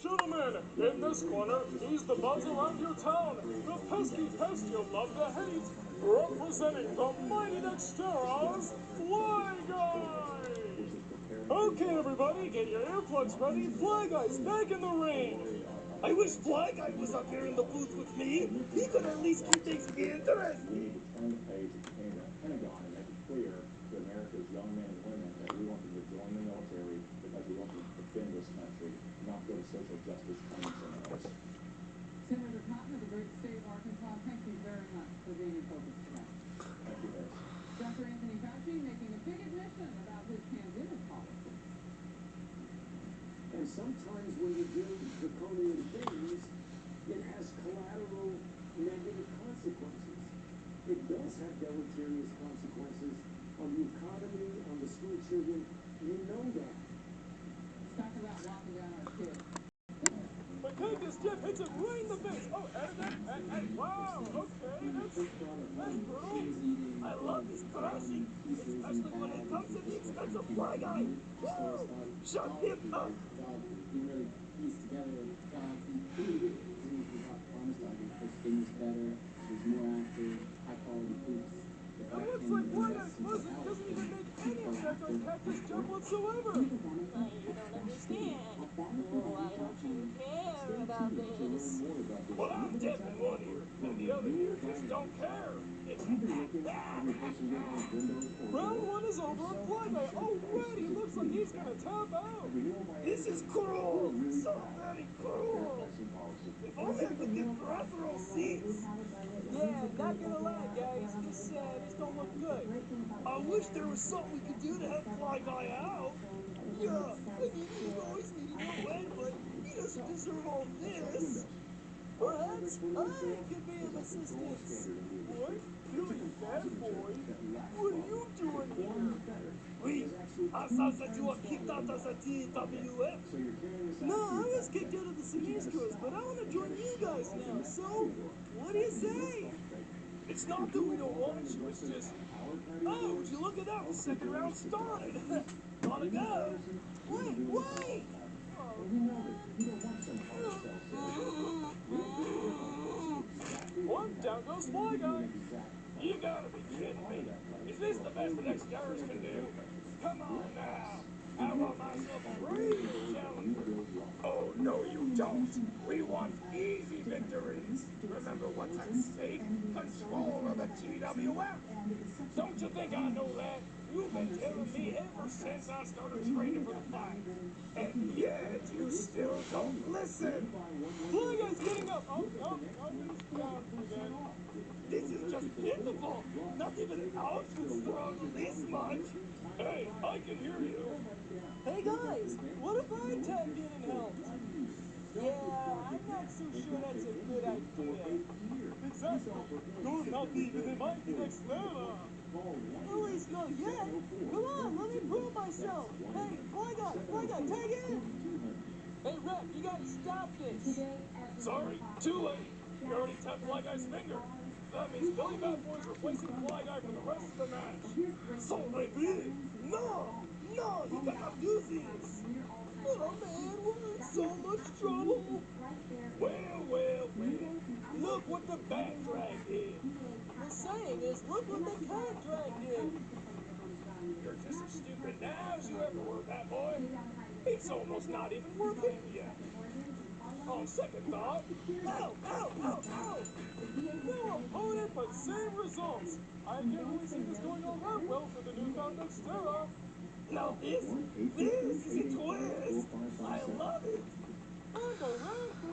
Gentlemen, in this corner, he's the buzz around your town, the pesky pest you'll love to hate, representing the mighty Dexteros, Fly Guy! Okay, everybody, get your earplugs ready. Fly Guy's back in the ring. I wish Fly Guy was up here in the booth with me. He could at least keep things interesting. Turn the page and the Pentagon and make it clear to America's young men and women that we want them to join the military because we want them to defend this country, not go to social justice training seminars. Senator Cotton of the great state of Arkansas, thank you very much for being in focus tonight. Thank you, Harris. Dr. Anthony Fauci making a big admission about his pandemic policy. And sometimes when you do draconian things, it has collateral negative consequences. It does have deleterious consequences on the economy, on the school children. You know that. Let's talk about locking down our kids. But Kangas Jeff hits it right in the face. Oh, and wow, okay, that's brutal. I love his crashing, especially when it comes to the expensive Fly Guy. Woo! Shut him up! He really pieced together jobs he created. He got promised like his skin was better, he's more active, high quality hoops. It looks like Fly Guy's Fuzzy doesn't even make any effect on Cactus Jump whatsoever. You don't understand. Why don't you care about this? Well, I'm tipping one ear, and the other ear just don't care. It's Round one is over, and Fly Guy already looks like he's gonna tap out. This is cruel, so very cruel. If only I could get peripheral seats. Yeah, not gonna lie, guys. This don't look good. I wish there was something we could do to help Fly Guy out. Yeah, I mean, he's always needing to win, but he doesn't deserve all this. Perhaps I could be of assistance. What? Billy Bad Boy? What are you doing here? Oui, I saw that you were kicked out of the TWF. No, I was kicked out of the Sinistros, but I want to join you guys now, so what do you say? It's not that we don't want you, it's just... Oh, would you look at that, the second round started. Gotta go. Wait! One down goes Fly Guy. You gotta be kidding me. Is this the best the next Jarvis can do? Come on now. I want myself a real challenge. Oh, no, you don't. We want easy victories. Remember what's at stake? Control of the TWF. Don't you think I know that? You've been telling me ever since I started training for the fight. And yet, you still don't listen. Fly Guy's getting up. Oh, he's down again. This is just pitiful. Not even Alex could struggle this much. Hey, I can hear you. Hey guys, what if I tapped in and helped? Yeah, I'm not so sure that's a good idea. Exactly. You're not even the mighty Dextera. At least not yet. Come on, let me prove myself. Hey, Fly Guy, tag in. Hey, Ref, you gotta stop this. Sorry, too late. You already tapped Fly Guy's finger. That means Billy Bad Boy's replacing Fly Guy for the rest of the match. So maybe. No, you cannot do this. Oh man, we're in so much trouble. Well. Look what the back drag did. The saying is, look what the cat drag did. You're just as stupid now as you ever were, Bad Boy. It's almost not even working yet. On second thought, ow! No opponent, but same results. I can't really see this going all that well for the newfound Dextera. Now this is a twist. I love it. On to round 3.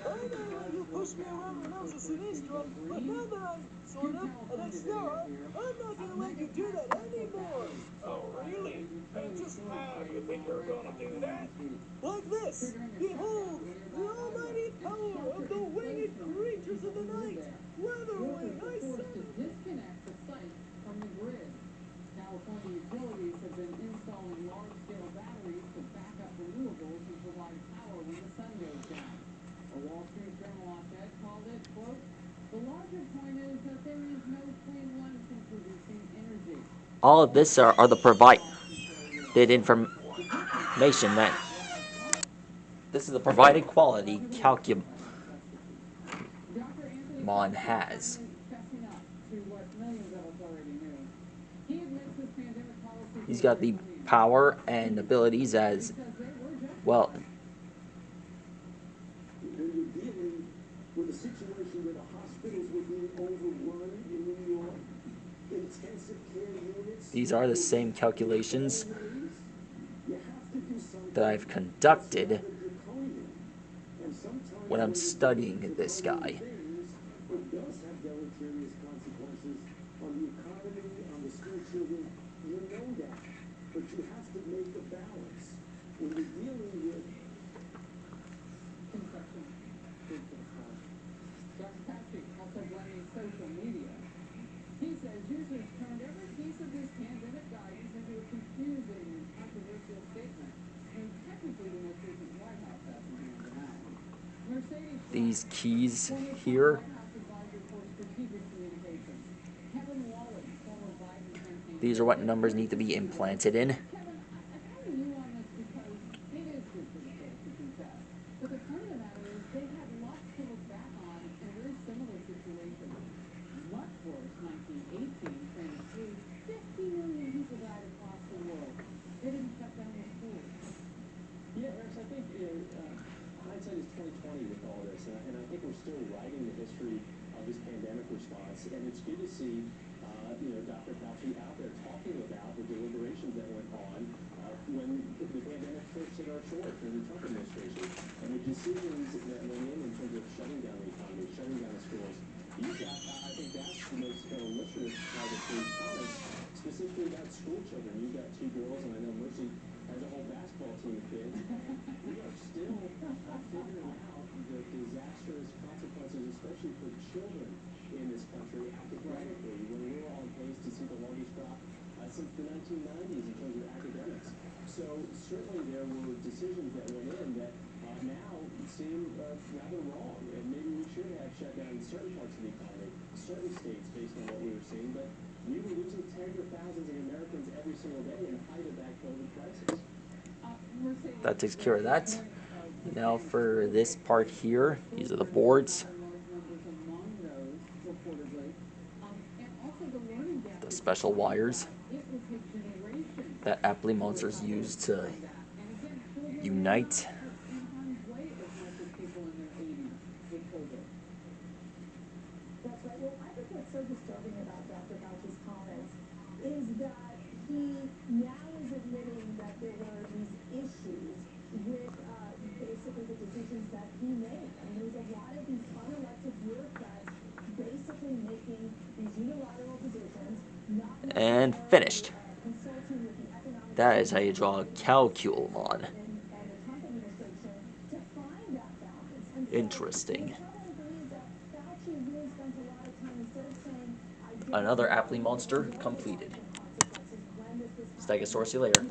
I know you pushed me around when I was a Sinistra, but now that I'm sort of an Dextera, I'm not gonna let you do that anymore. Oh really? And just how you think you're gonna do that? Like this. Behold, the almighty power of the winged creatures of the night. Weatherwing, I Forced to summon. disconnect the site from the grid. California utilities have been installing large-scale batteries to back up renewables and provide power when the sun goes down. A Wall Street Journal op-ed called it, quote, the larger point is that there is no free lunch in producing energy. All of this are the provided information that This is the provided quality calcumon Dr. Anthony has. finally fessing up to what millions of us already knew. He admits his pandemic policies He's were got the draconian power and abilities as because they were justified. well. When you're dealing with a situation where the hospitals were being overrun in New York, intensive care units. These are the same calculations You have to do something that I've that's conducted rather draconian. And sometimes when I'm you're studying doing this guy. things, it does have deleterious consequences on the economy, on the school children. You know that. But you have to make a balance. When you're dealing with Conception. Dr. Patrick also blaming social media. He says users turned every piece of this pandemic guidance into a confusing and controversial statement. And technically the most recent White House hasn't handed out. Mercedes These keys former here, White House advisor for strategic communications. Kevin Wallen, former Biden campaign. these are what numbers need to be implanted in. Kevin, I come to you on this because it is good for the source to confess. But the point of the matter is they had lots to look back on in a very similar situation. Much worse, 1918, France flu, 50 million people died across the world. They didn't shut down the schools. Yeah, Harris, I think hindsight is 2020 with all this, and I think we're still writing the history of this pandemic response, and it's good to see, Dr. Fauci out there talking about the deliberations that went on when the pandemic first hit our shores in the Trump administration, and the decisions that went in terms of shutting down the economy, shutting down the schools. I think that's the most illustrative part of his comments, specifically about school children. You've got two girls, and I know Mercy has a whole basketball team of kids. We are still figuring out the disastrous consequences, especially for children in this country academically, when we're on pace to see the longest drop since the 1990s in terms of academics. So certainly there were decisions that went in that now seem rather wrong, and maybe we should have shut down certain parts of the economy, certain states based on what we were seeing, but we were losing tens of thousands of Americans every single day in the height of that COVID crisis. That takes care of that. Now for this part here, these are the boards, the special wires that aptly monsters use to unite. That's right. Well, I think what's so disturbing about Dr. Fauci's comments is that he now is admitting that there were these issues with basically the decisions that he made. I mean, there's a lot of these unelected bureaucrats basically making these unilateral decisions, not And necessarily finished. consulting with the economic That is how you draw a calcumon. and the Trump administration to find that balance. And so Interesting. it's not believe that Fauci really spent a lot of time instead of saying, I did Another aptly monster completed. Stegosaurus, see you later.